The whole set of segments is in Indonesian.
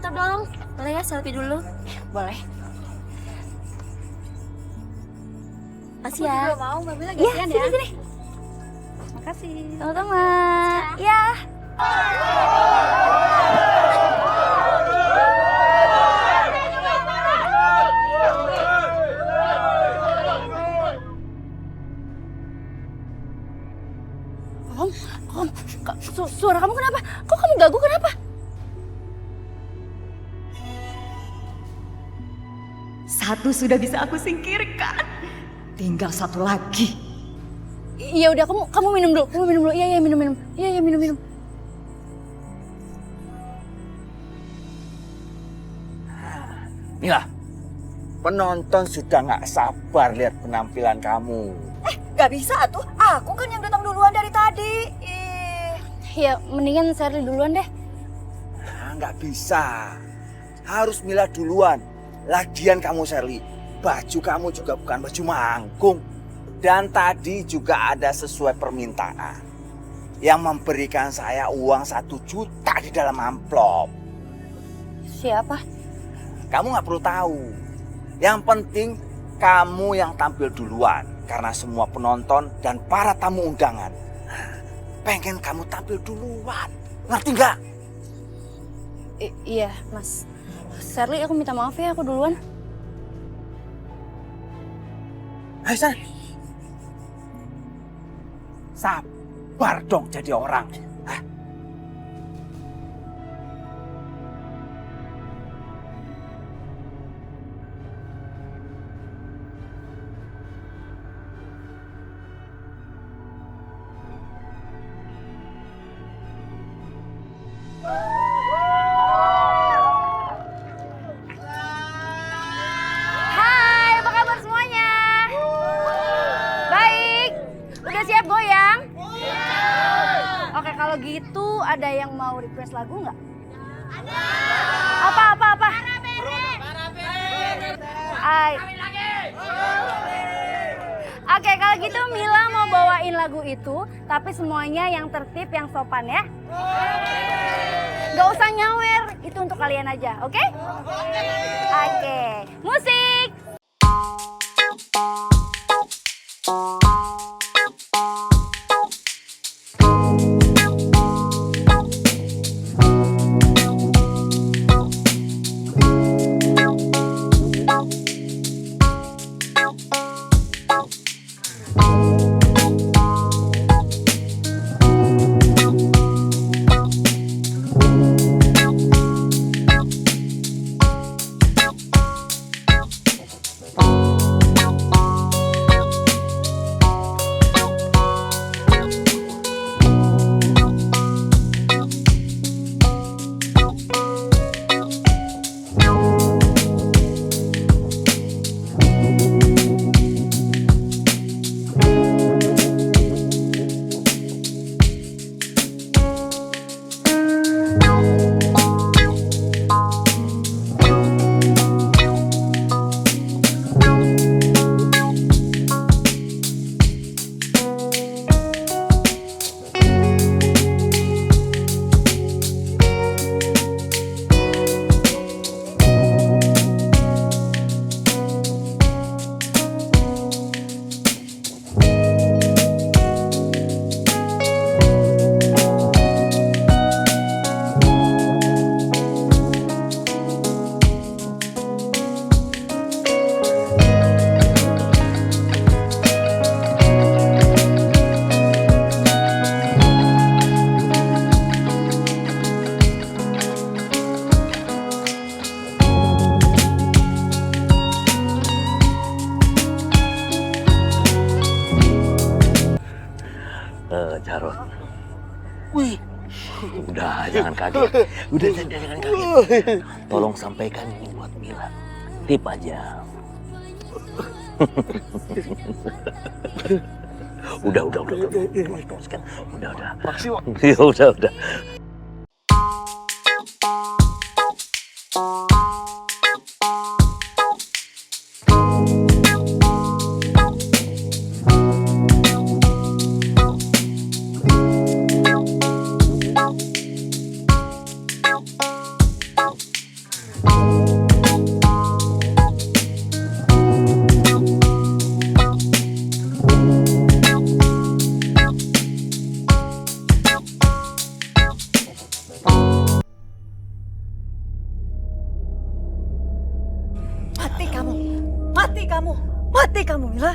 foto dong. Boleh ya selfie dulu? Boleh. Makasih ya. Aku juga mau, Mbak Mila Iya, gantian sini, ya. sini. Makasih. Sama-sama. Ya. Suara kamu kenapa? Kok kamu gagu kenapa? Satu sudah bisa aku singkirkan. Tinggal satu lagi. Iya udah kamu minum dulu. Kamu minum dulu. Iya minum. Iya minum. Mila, penonton sudah nggak sabar lihat penampilan kamu. Gak bisa tuh, aku kan yang datang duluan dari tadi. Ya mendingan Sherly duluan deh. Nggak bisa, harus Mila duluan. Lagian kamu Sherly, baju kamu juga bukan baju manggung. Dan tadi juga ada sesuai permintaan yang memberikan saya uang 1 juta di dalam amplop. Siapa? Kamu nggak perlu tahu. Yang penting kamu yang tampil duluan. Karena semua penonton dan para tamu undangan pengen kamu tampil duluan. Ngerti nggak? Iya mas. Sherly aku minta maaf ya aku duluan. Hai sana. Sabar dong jadi orang. Hah? Hai, apa kabar semuanya? Baik. Udah siap goyang? Oke, kalau gitu ada yang mau request lagu nggak? Ada. Apa? Ay. Oke, kalau gitu Mila mau bawain lagu itu, tapi semuanya yang tertib, yang sopan ya. Gak usah nyawer, itu untuk kalian aja, oke? Oke, musik! Jarot. Wih. Udah jangan kaget. Udah jangan kaget. Tolong sampaikan ini buat Mila. Tip aja. Udah. Udah. Makasih, Wak. Ya udah. Mati kamu. Mati kamu. Mati kamu, Mila.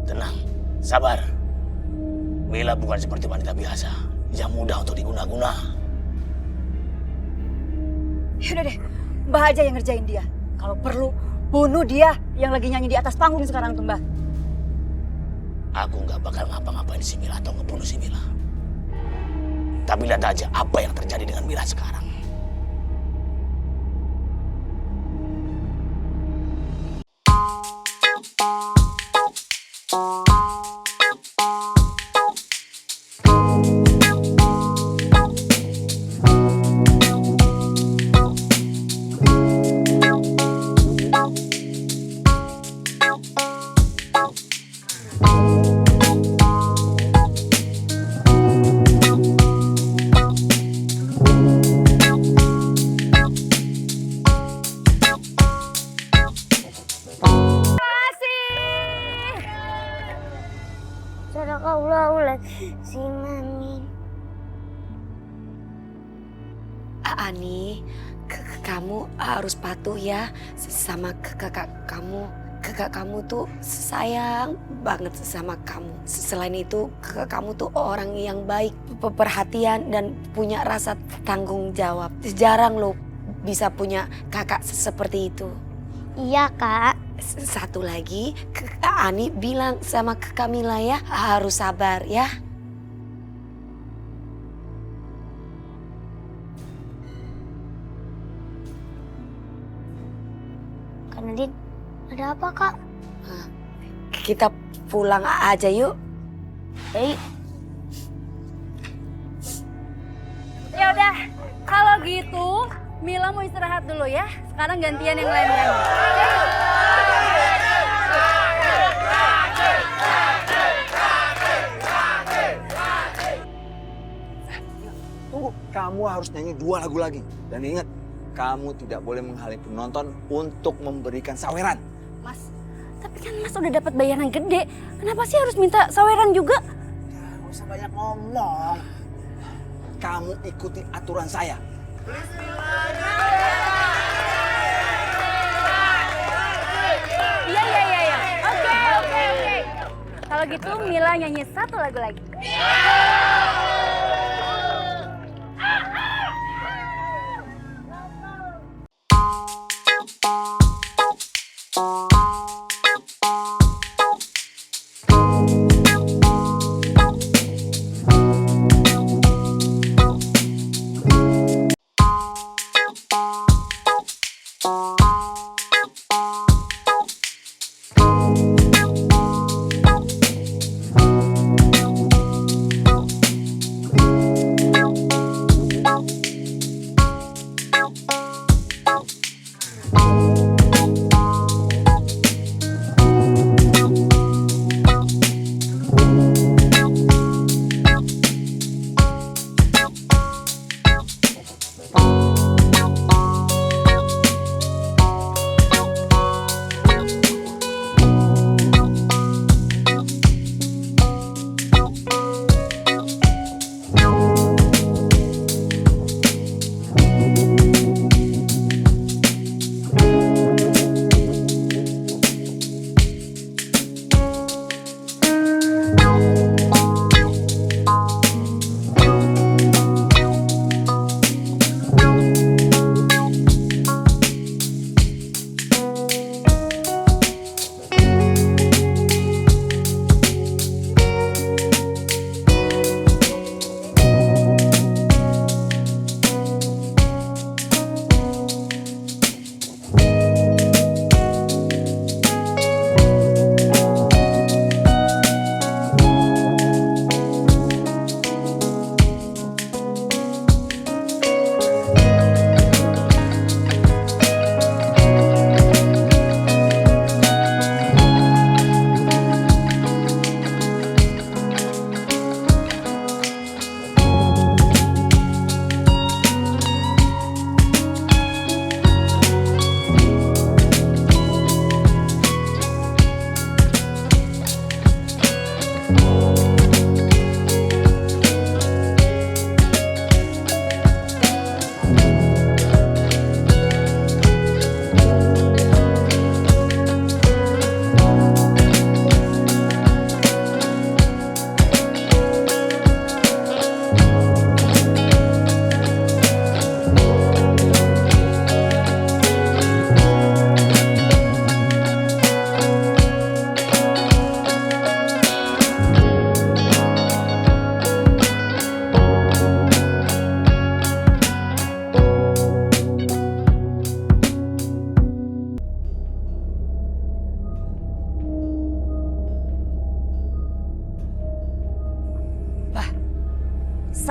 Tenang, sabar. Mila bukan seperti wanita biasa yang mudah untuk diguna-guna. Yaudah deh, Mbah aja yang ngerjain dia. Kalau perlu, bunuh dia yang lagi nyanyi di atas panggung sekarang tuh, Mbah. Aku nggak bakal ngapa-ngapain si Mila atau ngebunuh si Mila. Tapi lihat aja apa yang terjadi dengan Mila sekarang. Ani, kamu harus patuh ya sama kakak kamu. Kakak kamu tuh sayang banget sama kamu. Selain itu, kakak kamu tuh orang yang baik, perhatian dan punya rasa tanggung jawab. Jarang lo bisa punya kakak seperti itu. Iya, Kak. Satu lagi, Ani bilang sama Kak Mila ya, harus sabar ya. Kak Nadine, ada apa, Kak? Kita pulang aja yuk. Ya udah, kalau gitu Mila mau istirahat dulu ya. Sekarang gantian yang lain-lain. Tunggu, kamu harus nyanyi 2 lagu lagi. Dan ingat, kamu tidak boleh menghalangi penonton untuk memberikan saweran. Mas, tapi kan Mas udah dapat bayaran gede. Kenapa sih harus minta saweran juga? Gak usah banyak ngomong. Kamu ikuti aturan saya. Iya. Oke. Kalau gitu Mila nyanyi 1 lagu lagi.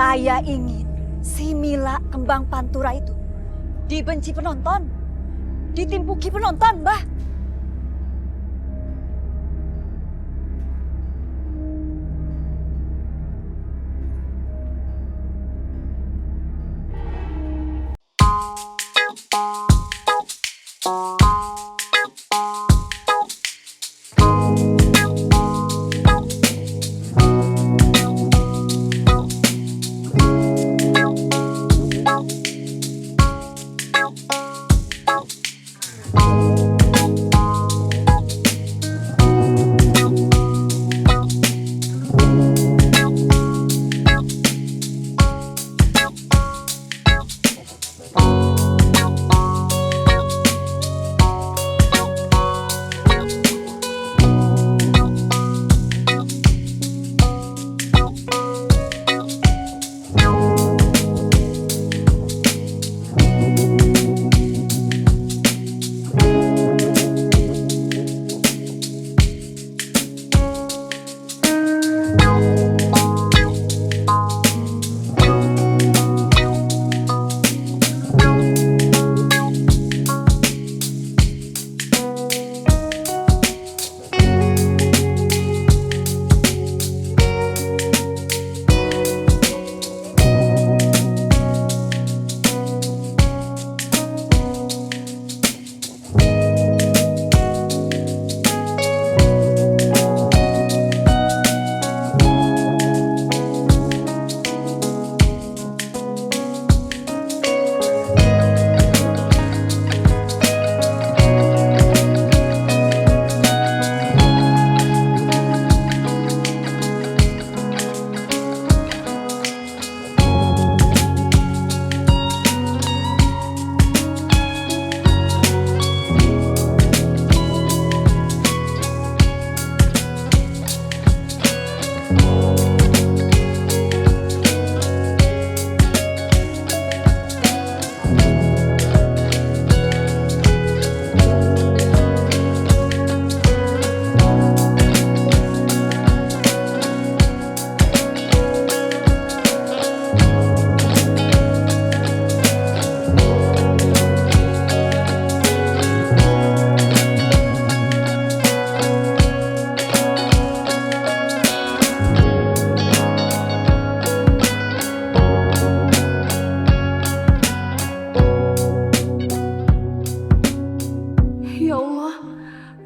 Saya ingin si Mila Kembang Pantura itu dibenci penonton, ditimpuki penonton, Mbah.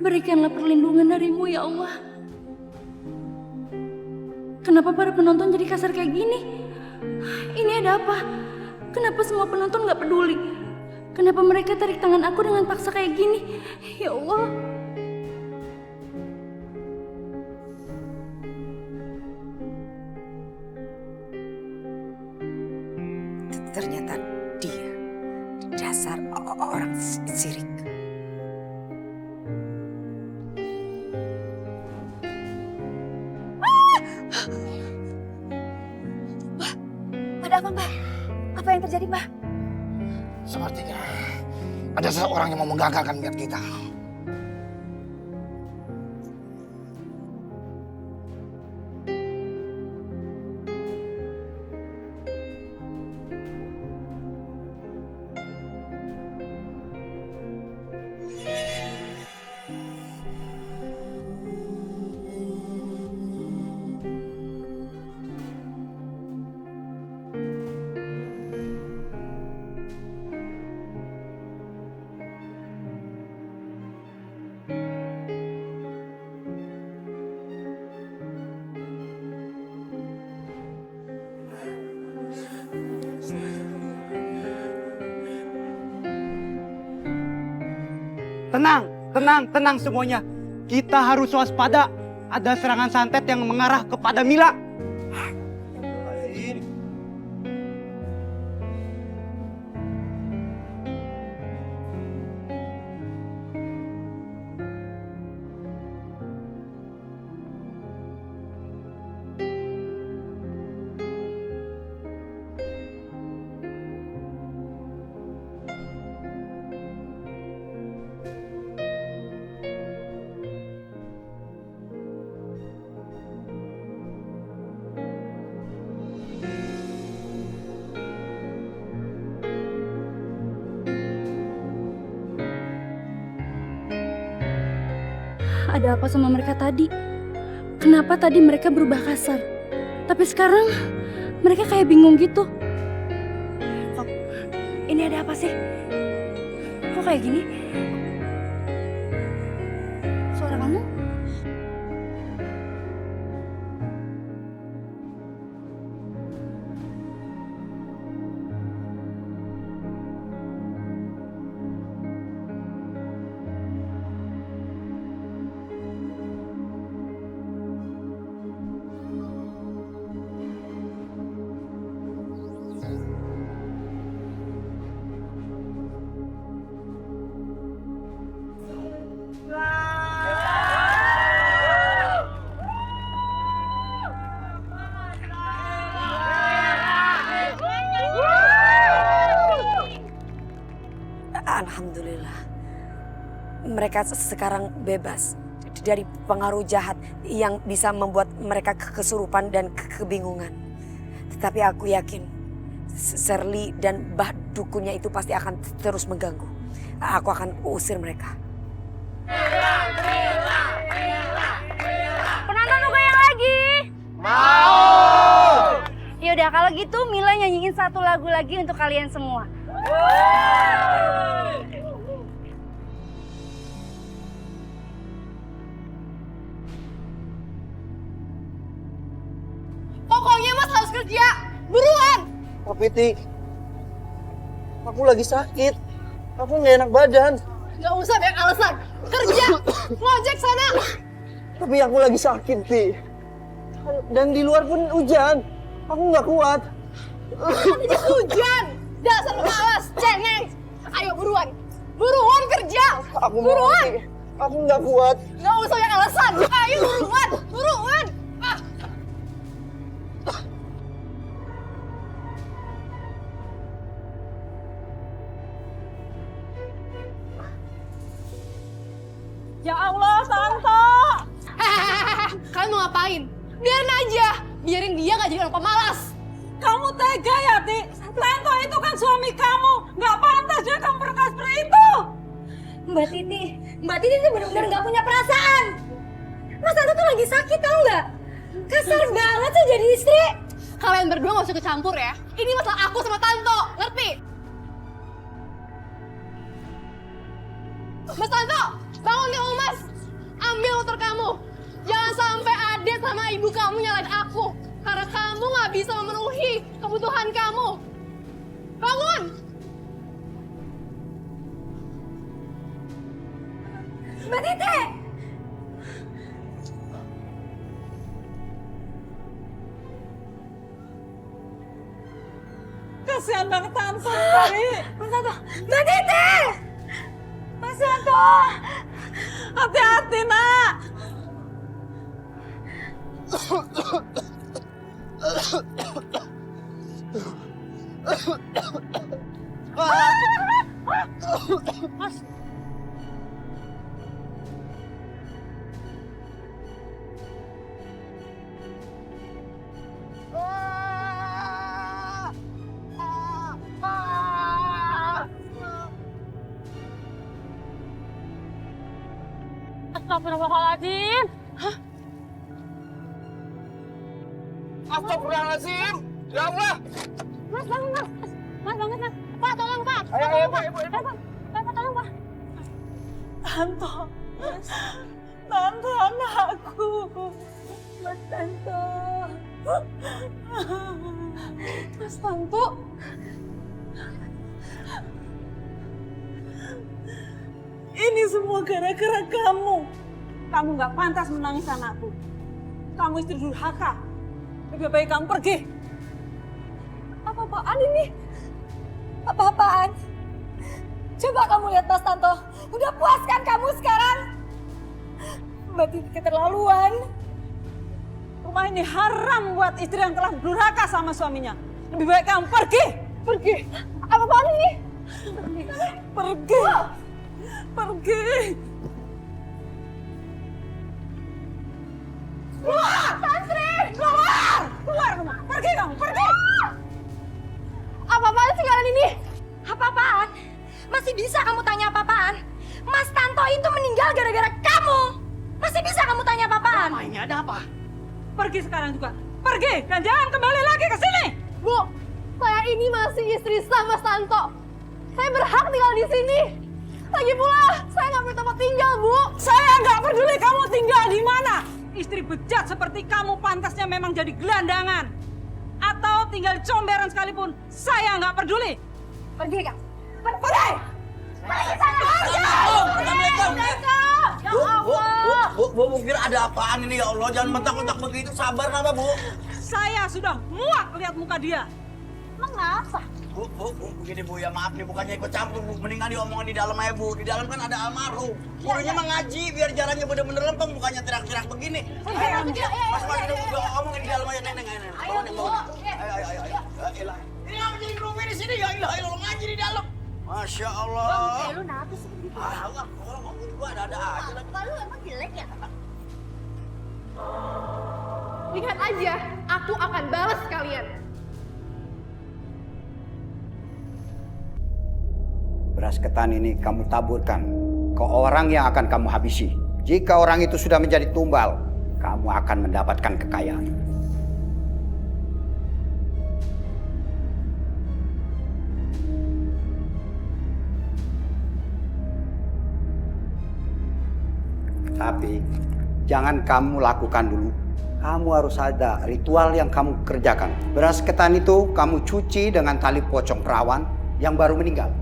Berikanlah perlindungan darimu ya Allah. Kenapa para penonton jadi kasar kayak gini? Ini ada apa? Kenapa semua penonton gak peduli? Kenapa mereka tarik tangan aku dengan paksa kayak gini? Ya Allah. Ternyata dia dasar orang sirik. Ada apa, Mbak? Apa yang terjadi, Mbak? Sepertinya ada seseorang yang mau menggagalkan niat kita. Tenang semuanya. Kita harus waspada. Ada serangan santet yang mengarah kepada Mila. ada apa sama mereka tadi? Kenapa tadi mereka berubah kasar? Tapi sekarang mereka kayak bingung gitu. Oh, ini ada apa sih? Kok kayak gini? Suara kamu? Alhamdulillah. Mereka sekarang bebas dari pengaruh jahat yang bisa membuat mereka kesurupan dan kebingungan. Tetapi aku yakin Shirley dan Mbah Dukunnya itu pasti akan terus mengganggu. Aku akan usir mereka. Penonton mau goyang lagi? Mau! Yaudah kalau gitu Mila nyanyiin satu lagu lagi untuk kalian semua. Pokoknya Mas harus kerja, buruan! Tapi Ti, aku lagi sakit. Aku nggak enak badan. Gak usah banyak alasan, kerja, ngojek sana! Tapi aku lagi sakit, Ti. Dan di luar pun hujan. Aku nggak kuat. Hujan! Dasar malas, cengeng! Ayo buruan! Buruan kerja! Aku mau, buruan! Ti. Aku nggak kuat. Gak usah banyak alasan, ayo buruan! Buruan! Ah. Ya Allah, Santo! Kalian mau ngapain? Biarin aja! Biarin dia gak jadi orang pemalas! Kamu tega ya, Ti? Santo itu kan suami kamu. Nggak pantas dia kamu berkata seperti itu. Mbak Titi tuh bener-bener gak punya perasaan! Mas Santo tuh lagi sakit tau gak? Kasar banget sih jadi istri! Kalian berdua gak usah kecampur ya. Ini masalah aku sama Tanto, ngerti? Mas Tanto, bangun nih Mas! Ambil motor kamu! Jangan sampai Ade sama ibu kamu nyalain aku! Karena kamu gak bisa memenuhi kebutuhan kamu! Bangun! Mbak Titi! Kasihan banget Santo tadi. Mas Santo! Mbak Titi! Mas Santo! Hati-hati, Nak. Astagfirullahaladzim! Astagfirullahaladzim. Ya Allah. Mas bangun Mas! Mas bangun Mas! Pak tolong Pak! Ayo, Pak. Pak tolong Pak! Santo. Santo anakku. Mas Santo. Mas Santo! Ini semua gara-gara kamu. Kamu nggak pantas menangis anakku. Kamu istri durhaka. Lebih baik kamu pergi. Apa-apaan ini? Apa-apaan? Coba kamu lihat Mas Tanto. Udah puas kan kamu sekarang? Mbak Titi keterlaluan. Rumah ini haram buat istri yang telah durhaka sama suaminya. Lebih baik kamu pergi. Pergi. Apa-apaan ini? Pergi. Pergi. Keluar! Santri! Keluar. Keluar kamu. Pergi kamu. Pergi. Apa-apaan sih kalian ini? Apa-apaan? Masih bisa kamu tanya apa-apaan? Mas Tanto itu meninggal gara-gara kamu. Masih bisa kamu tanya apa-apaan? Ini ada apa? Pergi sekarang juga. Pergi dan jangan kembali lagi ke sini. Bu, saya ini masih istri sah Mas Tanto. Saya berhak tinggal di sini. Lagi pula, saya nggak punya tempat tinggal, Bu. Saya nggak peduli kamu tinggal di mana. Istri bejat seperti kamu pantasnya memang jadi gelandangan. Atau tinggal di comberan sekalipun, saya nggak peduli. Pergi, Kak. Pergi! Pergi sana. Assalamualaikum. Ya Allah. Bu, kira ada apaan ini ya Allah? Jangan mentak-mentak begitu, sabar apa Bu? Saya sudah muak lihat muka dia. Mengapa? Bu, begini Bu, ya maaf nih, bukannya ikut campur Bu. Mendingan diomongin di dalam aja Bu. Di dalam kan ada almarhum. Gurunya mah ngaji, biar jalannya bener-bener lempeng, bukannya teriak-teriak begini. Ayo, Mas, omongin di dalam aja, Neneng. Ayo, Bu. Ayo. Elah. Ini apa jadi kerumih di sini? Ya ilah, ngaji di dalam. Masya Allah. Bang, lu kenapa sih begitu? Allah, orang ngomong juga ada aja. Muka lu emang jelek ya? Lihat aja, aku akan balas kalian. Beras ketan ini kamu taburkan ke orang yang akan kamu habisi. Jika orang itu sudah menjadi tumbal, kamu akan mendapatkan kekayaan. Tapi jangan kamu lakukan dulu. Kamu harus ada ritual yang kamu kerjakan. Beras ketan itu kamu cuci dengan tali pocong perawan yang baru meninggal.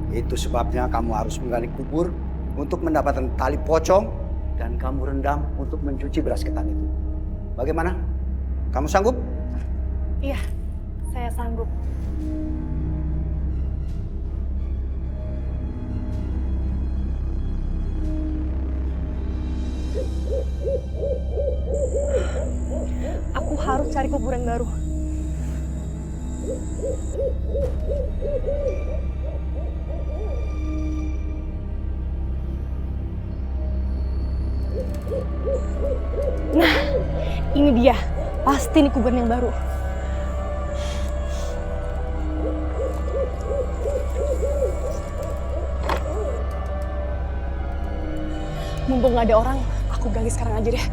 Itu sebabnya kamu harus menggali kubur untuk mendapatkan tali pocong dan kamu rendam untuk mencuci beras ketan itu. Bagaimana? Kamu sanggup? Iya, saya sanggup. Aku harus cari kuburan baru. Nah, ini dia. Pasti ini kuburan yang baru. Mumpung nggak ada orang, aku gali sekarang aja deh.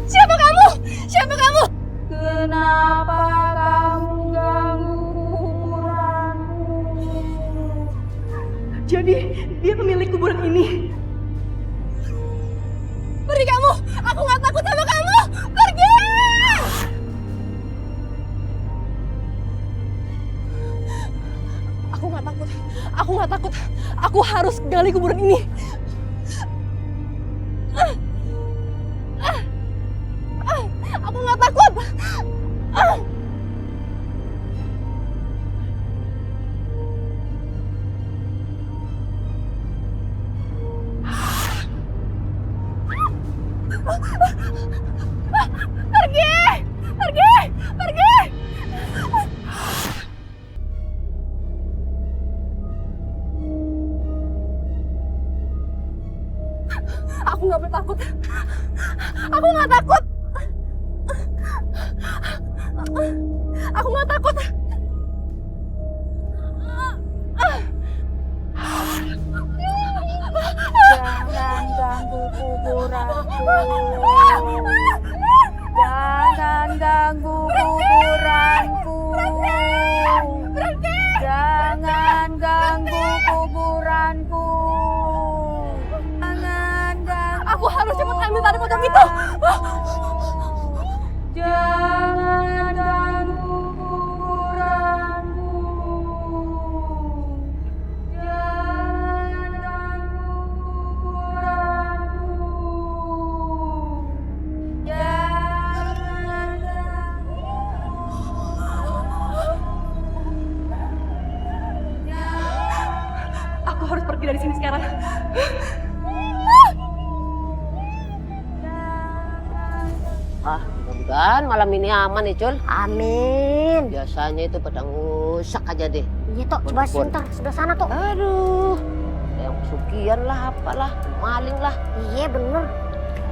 Siapa kamu? Siapa kamu? Kenapa kamu ganggu kuburanku? Jadi, dia pemilik kuburan ini. Pergi kamu! Aku nggak takut sama kamu! Pergi! Aku nggak takut. Aku nggak takut. Aku harus gali kuburan ini. Aku nggak takut. Pergi! Pergi! Pergi! Aku nggak boleh takut. Aku nggak takut. Aku nggak takut. Jangan ganggu kuburanku. Jangan ganggu kuburanku. Jangan ganggu kuburanku. Jangan ganggu. Aku harus cepat ambil tali pocong itu. Jangan ganggu kuburanku. Jangan ganggu kuburanku. Jangan ganggu. Aku harus pergi dari sini sekarang. Ah, Mudah-mudahan malam ini aman ya, Cul. Amin. Biasanya itu pada ngusak aja deh. Iya, Tok. Coba sebentar. Sebelah sana, Tok. Aduh. Yang pesugihan lah, apalah. Maling lah. Iya, bener.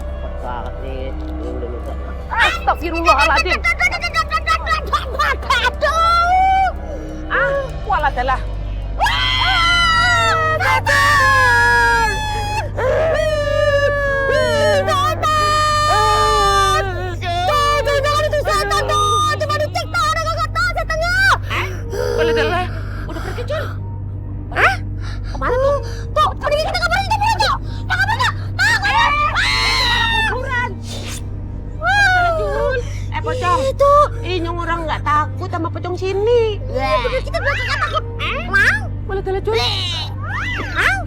Cepet banget nih. Ini udah lupa. Astagfirullahaladzim. Walah adalah. Walah, udah pergi, Cul. Hah? Kemana tuh? Tuh, mending kita kabur aja, Tuh. Kuburan. Jul. Pocong. Itu. Ini orang nggak takut sama pocong sini. Bener, kita belakangnya takut. Mau? Boleh telah, Jul. Mau?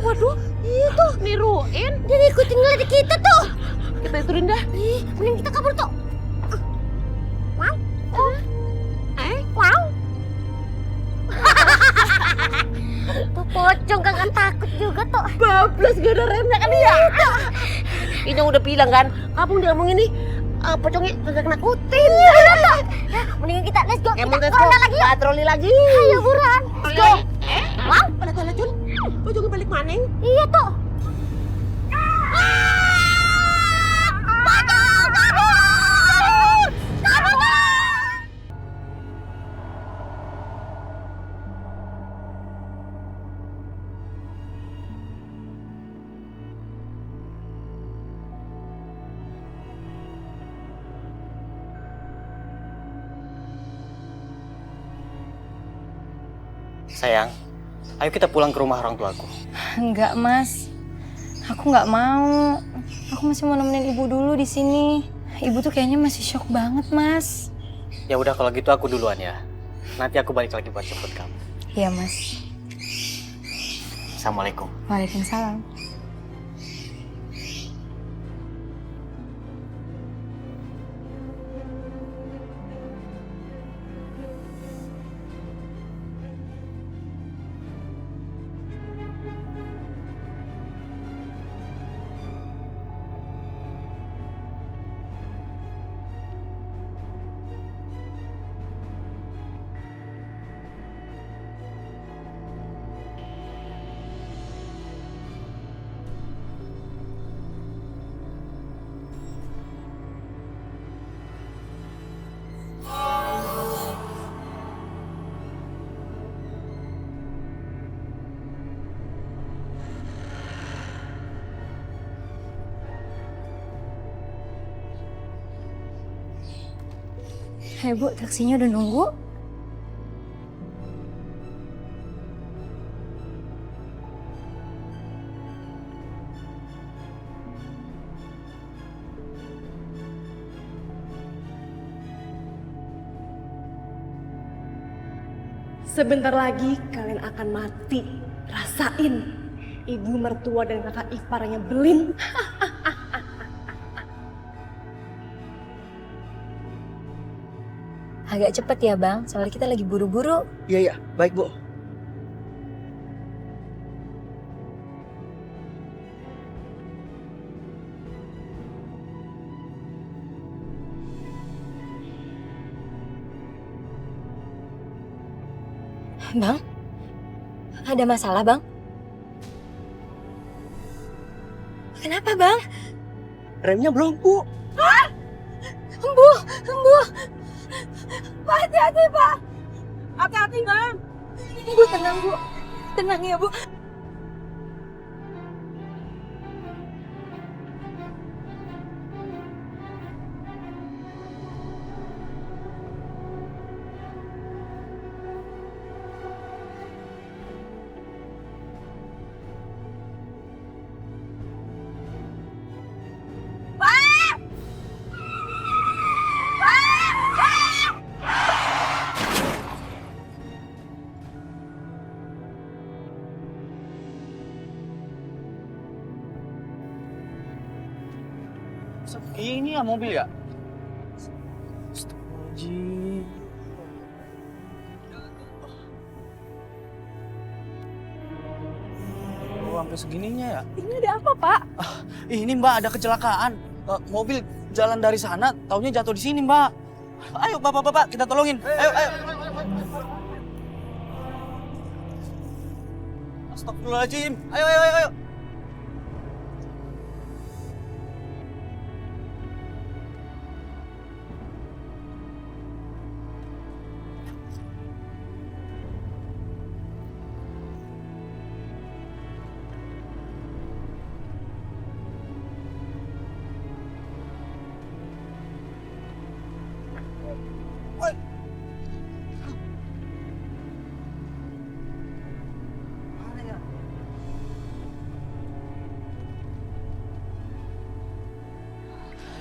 Waduh, Itu. niruin. Dia ngikutin ngelidik kita, tuh. Kita iturin dah. Mending kita kabur, Tuh. Mau? Mau? Tuh pocong kagak takut juga, Tuh. Bablas gak ada remnya kan ya? Ini udah bilang kan, kamu udah ngomong ini pocongnya kagak nakutin. Ya, mendingan kita let's go. Emang Kita let's go. ronda lagi yuk. Patroli lagi. Ayo buruan. Let's go. Mau? Pada telah, Jul. Pocongnya balik maning. Iya, Tuh. Sayang, ayo kita pulang ke rumah orang tuaku. Enggak, Mas. Aku nggak mau. Aku masih mau nemenin ibu dulu di sini. Ibu tuh kayaknya masih shock banget, Mas. Ya udah kalau gitu aku duluan ya. Nanti aku balik lagi buat jemput kamu. Iya, Mas. Assalamualaikum. Waalaikumsalam. Hai Bu, taksinya udah nunggu. Sebentar lagi kalian akan mati. Rasain. Ibu mertua dan kakak ipar yang nyebelin. Agak cepet ya Bang, soalnya kita lagi buru-buru. Iya, baik Bu. Bang, ada masalah Bang? Kenapa Bang? Remnya belum, Bu. Hah? Bu. Pak, hati-hati Pak. Hati-hati, Bang. Bu, tenang Bu. Tenang ya Bu. Ini ya mobil ya? Astagfirullahaladzim. Oh, sampai segininya ya? Ini ada apa, Pak? Ini Mbak, ada kecelakaan. Mobil jalan dari sana, taunya jatuh di sini, Mbak. Ayo, Bapak-bapak, kita tolongin. Ayo. Astagfirullahaladzim. Ayo.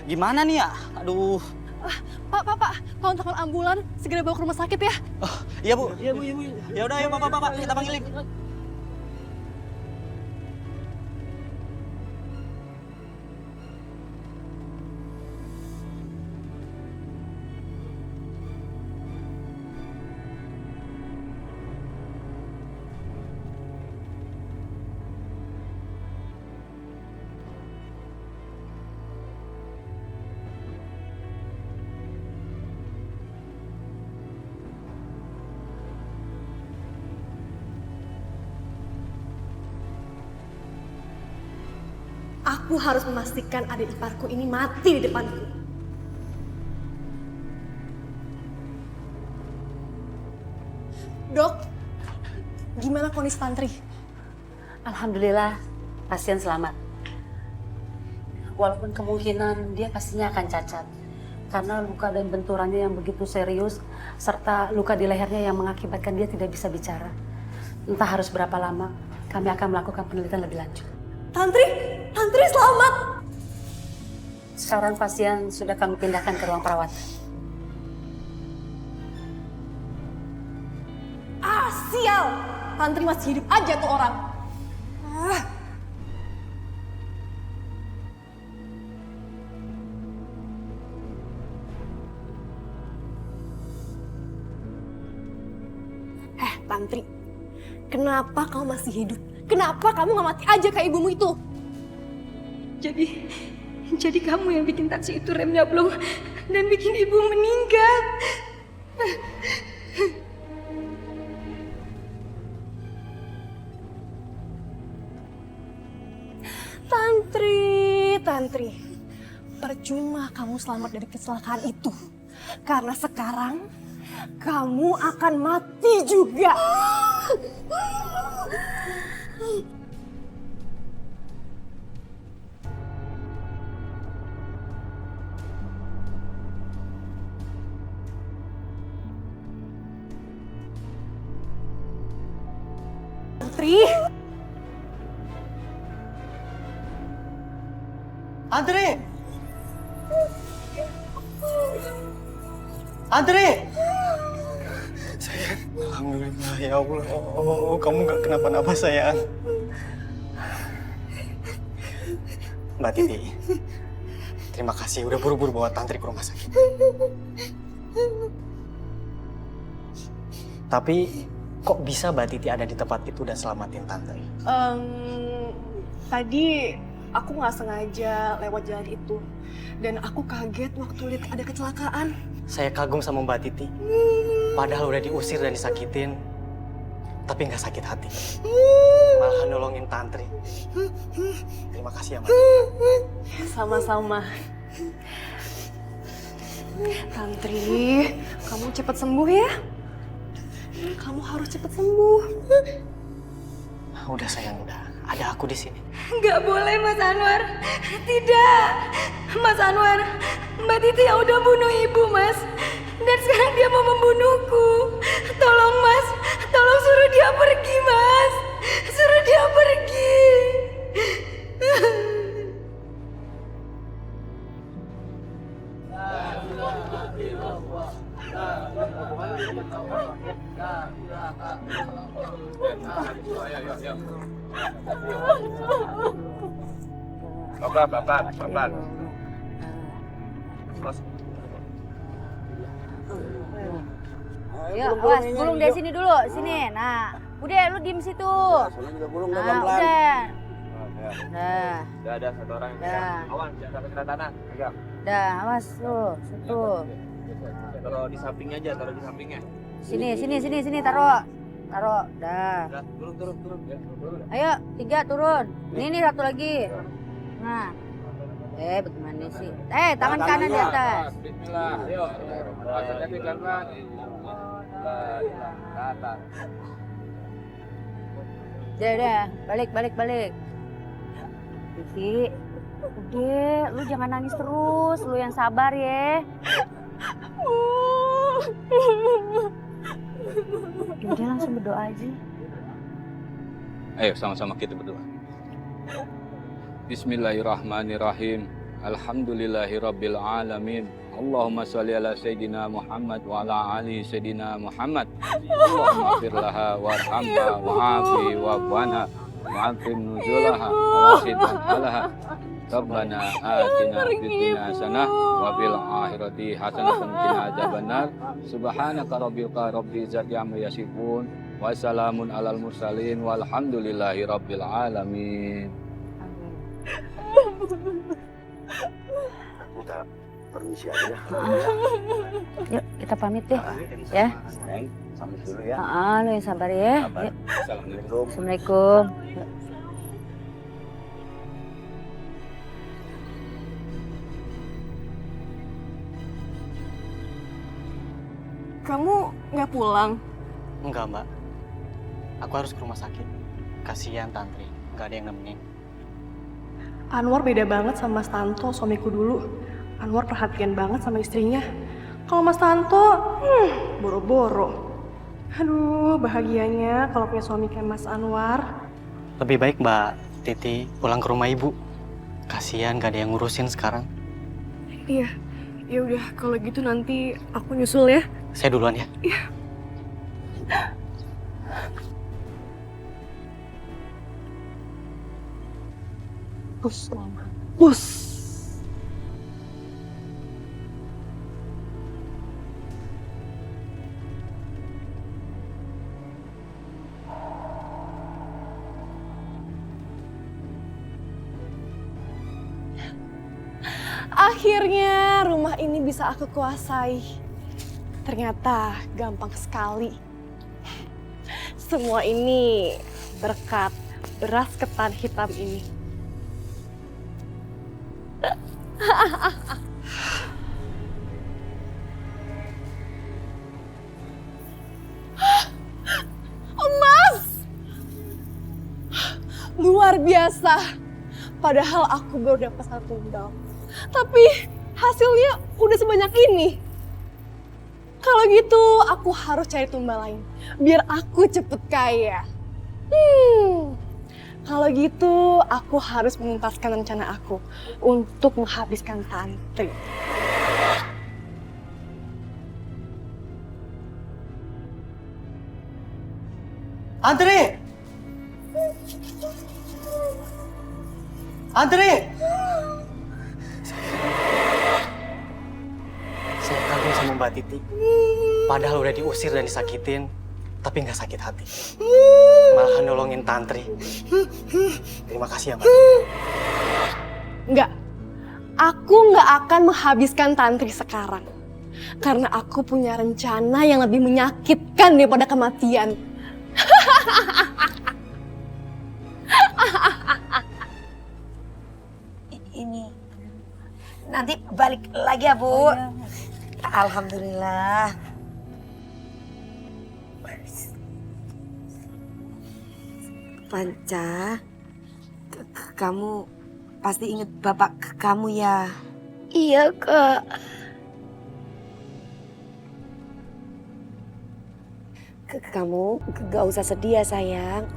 Gimana nih ya? Aduh. Pak, kontak ambulan, segera bawa ke rumah sakit ya. Iya, Bu. Ya udah, ayo Bapak, kita panggilin. Aku harus memastikan adik iparku ini mati di depanku. Dok, gimana kondisi Tantri? Alhamdulillah, pasien selamat. Walaupun kemungkinan dia pastinya akan cacat. Karena luka dan benturannya yang begitu serius, serta luka di lehernya yang mengakibatkan dia tidak bisa bicara. Entah harus berapa lama, kami akan melakukan penelitian lebih lanjut. Tantri selamat! Sekarang pasien sudah kami pindahkan ke ruang perawatan. Sial! Tantri masih hidup aja tuh orang. Tantri, kenapa kamu masih hidup? Kenapa kamu gak mati aja kayak ibumu itu? Jadi kamu yang bikin taksi itu remnya blong dan bikin ibu meninggal. Tantri, percuma kamu selamat dari kecelakaan itu. Karena sekarang kamu akan mati juga. Antri! Sayang, alhamdulillah ya Allah. Oh, kamu gak kenapa-napa sayang. Mbak Titi, terima kasih udah buru-buru bawa Tantri ke rumah sakit. Tapi kok bisa Mbak Titi ada di tempat itu dan selamatin Tantri? Tadi aku nggak sengaja lewat jalan itu. Dan aku kaget waktu lihat ada kecelakaan. Saya kagum sama Mbak Titi. Padahal udah diusir dan disakitin, tapi nggak sakit hati. Malah nolongin Tantri. Terima kasih ya, Mbak. Sama-sama. Tantri, kamu cepat sembuh ya. Kamu harus cepat sembuh. Udah sayang, udah. Ada aku di sini. Nggak boleh, Mas Anwar. Tidak. Mas Anwar, Mbak Titi yang udah bunuh ibu, Mas. Dan sekarang dia mau membunuhku. Tolong, Mas. Tolong suruh dia pergi, Mas. Suruh dia pergi. Bapak. Yuk, awas, gulung dari sini dulu, sini. Nah, udah lu diem situ. Nah, udah. Dah. Udah ada satu orang yang pegang. Awan, jangan sampai kena tanah. Pegang. Dah, awas tuh. Situ. Taruh di sampingnya aja, taruh di sampingnya. Sini, taruh. Taruh. Dah. Udah, turun. Ya, turun. Ayo, 3 turun. Ini satu lagi. Nah. Bagaimana sih? Tangan kanan di atas. Bismillah. Ayo. Pasangnya pegangan. Ke atas. Udah. Balik. Vivi, udah, lu jangan nangis terus. Lu yang sabar ya. Udah langsung berdoa aja. Ayo sama-sama kita berdoa. Bismillahirrahmanirrahim. Alhamdulillahirabbil alamin. Allahumma sholli ala sayyidina Muhammad wa ala ali sayyidina Muhammad. Allahumma fir laha warhamha wa'afi wa'anha wa'afim nuzulaha wasid alaha. Rabbana atina fid dunya hasanah wa fil akhirati hasanah wa qina adzabannar. Subhanaka rabbil izzati amma yasifun wa salamun alal mursalin walhamdulillahi rabbil alamin. Kita permisi aja ya. Yuk, kita pamit deh. Ya. Pamit dulu ya. Lu yang sabar ya. Sabar. Yuk. Assalamualaikum. Assalamualaikum. Yuk. Kamu nggak pulang? Enggak, Mbak. Aku harus ke rumah sakit. Kasihan Tantri, nggak ada yang nemenin. Anwar beda banget sama Mas Tanto, suamiku dulu. Anwar perhatian banget sama istrinya. Kalau Mas Tanto, boro-boro. Aduh, bahagianya kalau punya suami kayak Mas Anwar. Lebih baik Mbak Titi pulang ke rumah Ibu. Kasihan gak ada yang ngurusin sekarang. Iya, ya udah kalau gitu nanti aku nyusul ya. Saya duluan ya. Iya. Bos. Akhirnya rumah ini bisa aku kuasai. Ternyata gampang sekali. Semua ini berkat beras ketan hitam ini. Emas! Luar biasa. Padahal aku baru dapat 1 tumbal. Tapi hasilnya udah sebanyak ini. Kalau gitu aku harus cari tumbal lain. Biar aku cepet kaya. Kalau gitu aku harus menuntaskan rencana aku untuk menghabiskan Tantri. Antri! Antri! Saya kagum sama Mbak Titi. Padahal udah diusir dan disakitin, tapi nggak sakit hati. Malah nolongin Tantri. Terima kasih ya Mbak. Enggak, aku nggak akan menghabiskan Tantri sekarang. Karena aku punya rencana yang lebih menyakitkan daripada kematian. Ini nanti balik lagi ya Bu. Alhamdulillah. Panca, kamu pasti ingat bapak kamu ya? Iya, Kak. Kamu gak usah sedih ya sayang.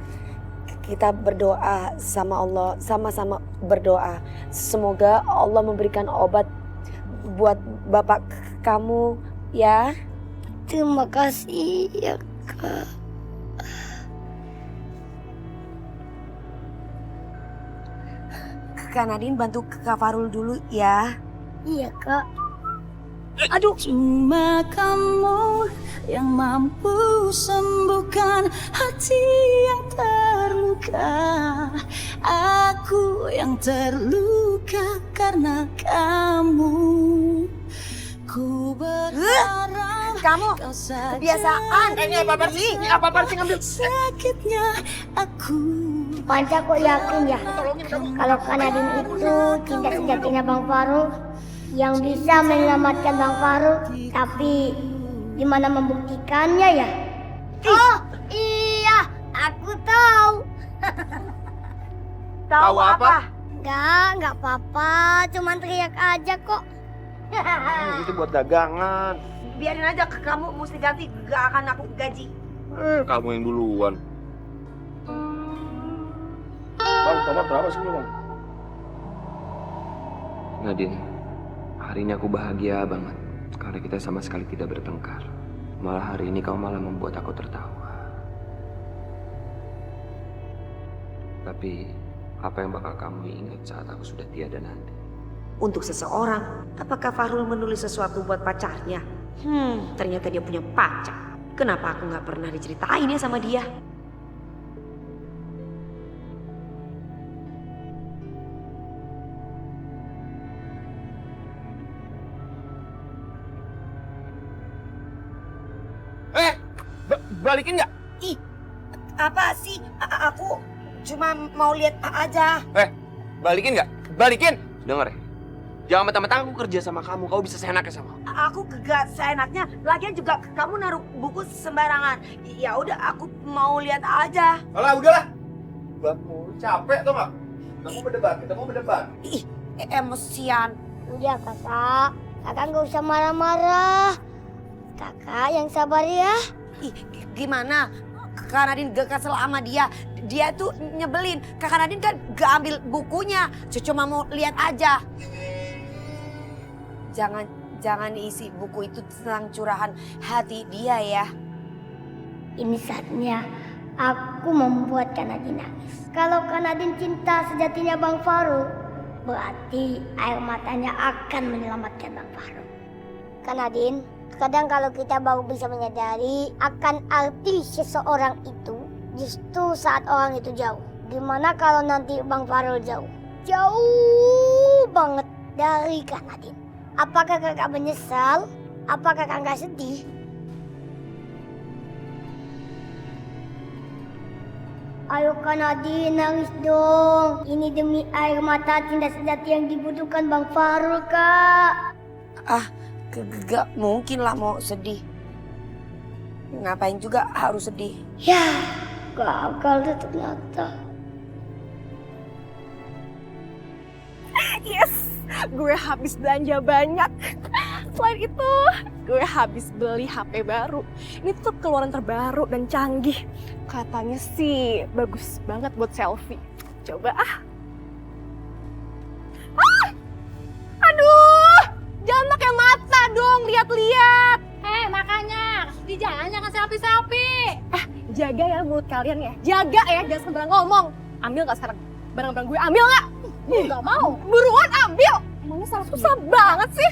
Kita berdoa sama Allah, sama-sama berdoa. Semoga Allah memberikan obat buat bapak kamu ya. Terima kasih ya, Kak. Kak Nadine bantu Kak Farul dulu ya. Iya, Kak. Aduh. Cuma kamu yang mampu sembuhkan hati yang terluka. Aku yang terluka karena kamu. Ku berharap kamu kebiasaan. Ini apa sih? Apa sih ngambil? Sakitnya aku. Panca kok yakin ya kalau Kak Nadine itu cinta sejatinya Bang Farouk yang bisa menyelamatkan Bang Farouk, tapi gimana membuktikannya ya? Oh iya, aku tahu. Tahu apa? Enggak apa-apa, cuman teriak aja kok. Itu buat dagangan. Biarin aja, kamu mesti ganti, gak akan aku gaji. Kamu yang duluan. Bang, tomat berapa sih Bang? Nadine, hari ini aku bahagia banget karena kita sama sekali tidak bertengkar. Malah hari ini kau malah membuat aku tertawa. Tapi apa yang bakal kamu ingat saat aku sudah tiada nanti? Untuk seseorang, apakah Fahrul menulis sesuatu buat pacarnya? Ternyata dia punya pacar. Kenapa aku gak pernah diceritain ya sama dia? Balikin nggak? Ih, apa sih? Aku cuma mau lihat aja. Balikin nggak? Balikin! Dengar ya, jangan mentang-mentang aku kerja sama kamu, kau bisa seenaknya sama aku. Aku gak seenaknya. Lagian juga kamu naruh buku sembarangan. Ya udah, aku mau lihat aja. Alah, udahlah. Baku capek tuh nggak? Kita mau berdebat. Ih, emosian. Udah kakak nggak usah marah-marah. Kakak yang sabar ya. Ih, gimana? Kak Nadine gak kesel sama dia. Dia tuh nyebelin. Kak Nadine kan gak ambil bukunya. Cuma mau lihat aja. Jangan isi buku itu tentang curahan hati dia ya. Ini saatnya aku membuat Kak Nadine nangis. Kalau Kak Nadine cinta sejatinya Bang Farouk, berarti air matanya akan menyelamatkan Bang Farouk. Kak Nadine, kadang kalau kita baru bisa menyadari akan arti seseorang itu justru saat orang itu jauh. Gimana kalau nanti Bang Farouk jauh? Jauh banget dari Kak Nadine. Apakah kakak menyesal? Apakah kakak nggak sedih? Ayo Kak Nadine, nangis dong. Ini demi air mata cinta sejati yang dibutuhkan Bang Farouk, Kak. Gak mungkin lah mau sedih. Ngapain juga harus sedih. Ya, gagal deh ternyata. Yes, gue habis belanja banyak. Selain itu, gue habis beli HP baru. Ini tuh keluaran terbaru dan canggih. Katanya sih bagus banget buat selfie. Coba Aduh, jangan pakai mata dong, lihat-lihat. Makanya di jalan jangan selfie-selfie. Jaga ya mulut kalian ya. Jaga ya, jangan sembarang ngomong. Ambil nggak sekarang? Barang-barang gue ambil nggak? Gue nggak mau. Buruan ambil. Emangnya salah susah banget sih.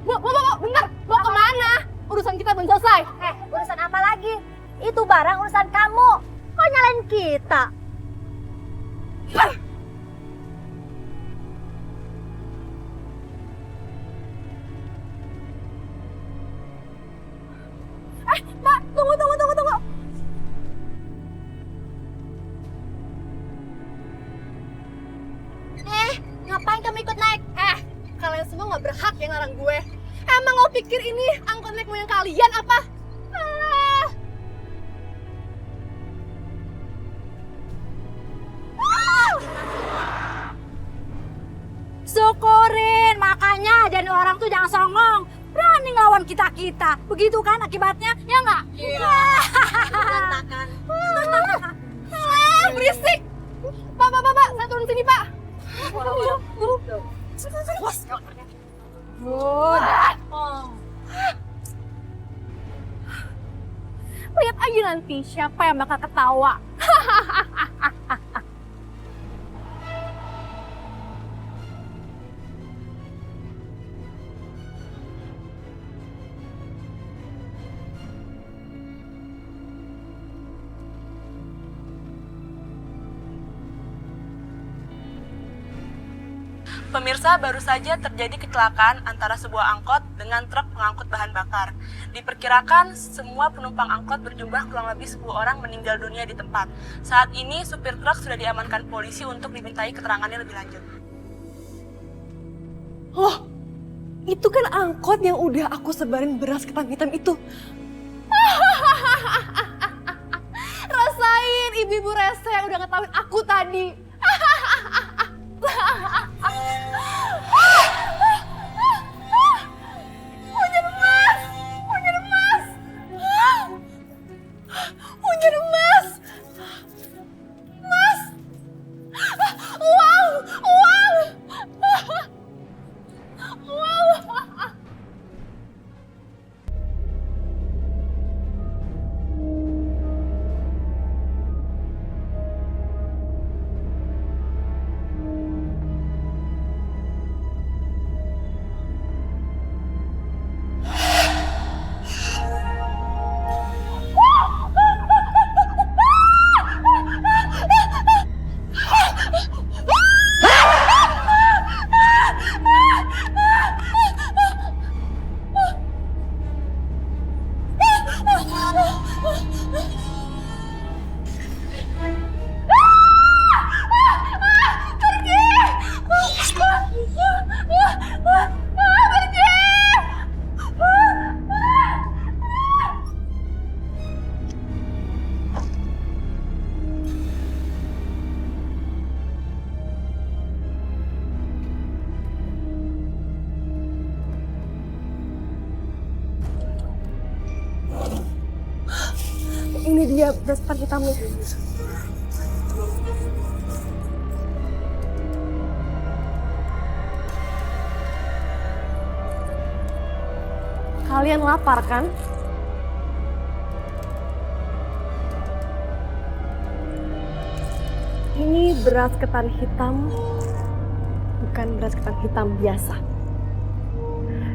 Bentar, mau kemana? Urusan kita belum selesai. Urusan apa lagi? Itu barang urusan kamu. Kok nyalain kita? Mbak, tunggu. Ngapain kamu ikut naik? Kalian semua nggak berhak yang ngarang gue. Emang lo pikir ini angkot naik moyang kalian apa? Syukurin, makanya jadi orang tuh jangan songong. Berani ngelawan kita-kita. Begitu kan akibatnya, ya nggak? Iya. Berantakan. Berisik. Pak, saya turun sini, Pak. Lihat aja nanti siapa yang bakal ketawa. Pemirsa, baru saja terjadi kecelakaan antara sebuah angkot dengan truk pengangkut bahan bakar. Diperkirakan semua penumpang angkot berjumlah kurang lebih 10 orang meninggal dunia di tempat. Saat ini supir truk sudah diamankan polisi untuk dimintai keterangannya lebih lanjut. Loh, itu kan angkot yang udah aku sebarin beras ketan hitam itu. Rasain ibu-ibu rese yang udah ngetahuin aku tadi. Hujan emas! Hujan emas! Hujan emas! Mas! Wow! Wow! Wow! Ini dia beras ketan hitamnya. Kalian lapar kan? Ini beras ketan hitam, bukan beras ketan hitam biasa.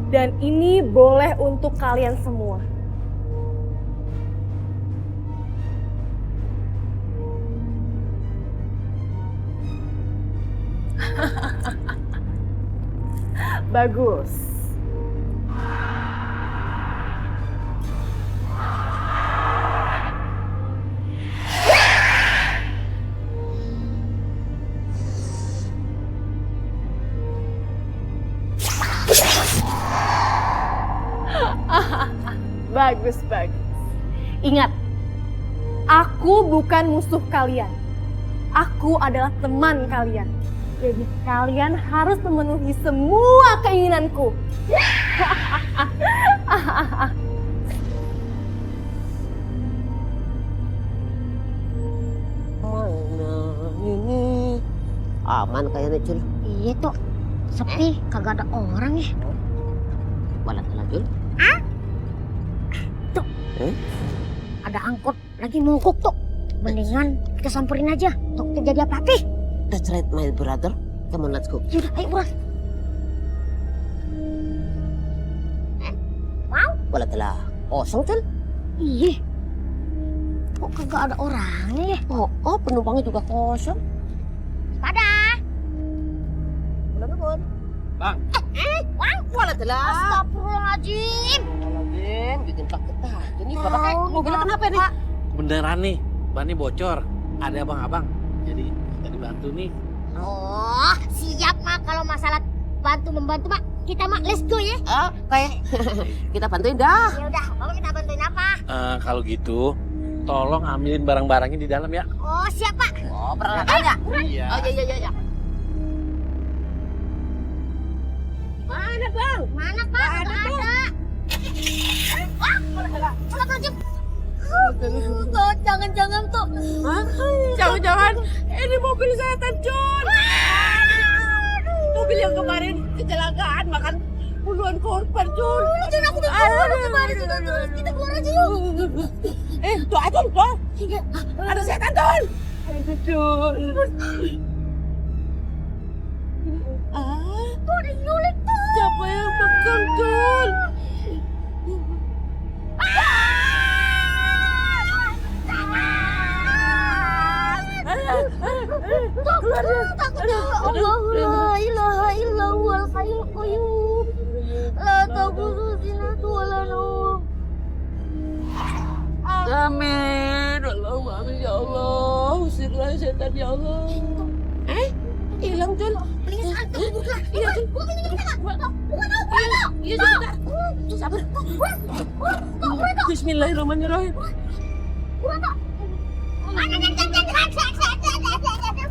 Dan ini boleh untuk kalian semua. Bagus. Bagus, bagus. Ingat, aku bukan musuh kalian. Aku adalah teman kalian. Jadi kalian harus memenuhi semua keinginanku. Ini aman kayaknya Cul. Iya tuh, sepi, kagak ada orang ya. Balat Cul. Ah? Tuh, ada angkot lagi mogok tuh. Mendingan kita samperin aja, tuh terjadi apa-apa. That's right, my brother. Come on, let's go. Yaudah, ayo bro. Wow. Balat lah. Kosong Cul. Iya. Kok kagak ada orangnya ya? Oh, penumpangnya juga kosong. Pada. Udah nungguin. Bang. Wow, balat lah. Astagfirullahaladzim. Astagfirullahaladzim, bikin takut aja nih. Bapak kayak mobilnya kenapa nih? Beneran nih, bannya bocor. Ada abang-abang. Jadi kita dibantu nih. Oh, siap mak. Kalau masalah bantu-membantu mak, kita mak let's go ya. Kayak kita bantuin dah. Ya udah, bapak kita bantuin apa? Kalau gitu, tolong ambilin barang-barangnya di dalam ya. Oh, siap pak. Oh, peralatannya? Iya. Oh, iya. Mana bang? Mana pak? Ada. Wah, astagfirullahaladzim. Jangan-jangan tuh. Jangan-jangan ini mobil saya terjun. Mobil yang kemarin kecelakaan makan puluhan korban, Jun. Jangan aku tuh. Kita keluar aja yuk. Tuh Atun, tuh. Ada setan, Tun. Jun. Tuh ada nyulik tuh. Siapa yang pegang, Jun? Takut. Allah, la ilaha illallah. Amin. Allahumma amin ya Allah. Usirlah setan ya Allah. Hilang Jul. Iya Jul. Iya sebentar. Sabar. Bismillahirrahmanirrahim.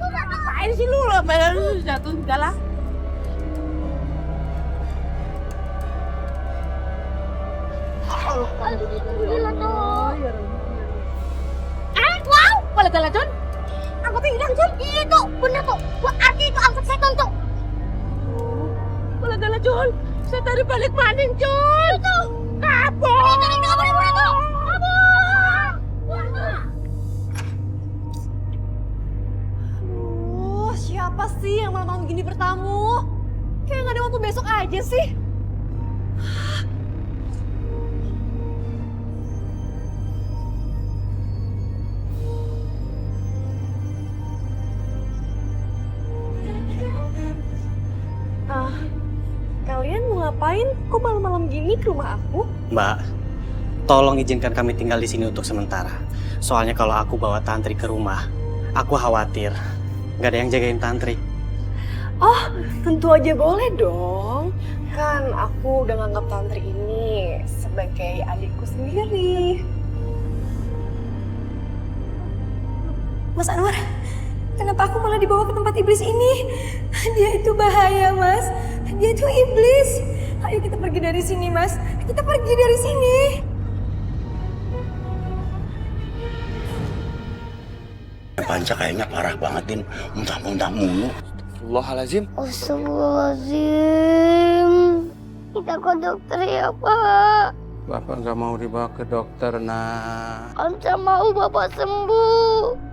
Apaan sih lu lah, jatuh segala. Wow, boleh gala Jun? Angkotnya hilang Jun? Iya tuh, bener tuh. Berarti itu angkot setan tuh. Boleh gala Jul? Saya tadi balik maning Jul. Itu. Kabur. Itu kabur tuh. Siapa sih yang malam-malam gini bertamu? Kayak nggak ada waktu besok aja sih. Kalian mau ngapain? Kok malam-malam gini ke rumah aku? Mbak, tolong izinkan kami tinggal di sini untuk sementara. Soalnya kalau aku bawa Tantri ke rumah, aku khawatir nggak ada yang jagain Tantri. Oh, tentu aja boleh dong. Kan aku udah nganggap Tantri ini sebagai adikku sendiri. Mas Anwar, kenapa aku malah dibawa ke tempat iblis ini? Dia itu bahaya, Mas. Dia itu iblis. Ayo kita pergi dari sini, Mas. Kita pergi dari sini. Panca kayaknya parah banget, Din. Muntah-muntah mulu. Astagfirullahaladzim. Astagfirullahaladzim. Kita ke dokter ya, Pak. Bapak nggak mau dibawa ke dokter, nak. Anca mau Bapak sembuh.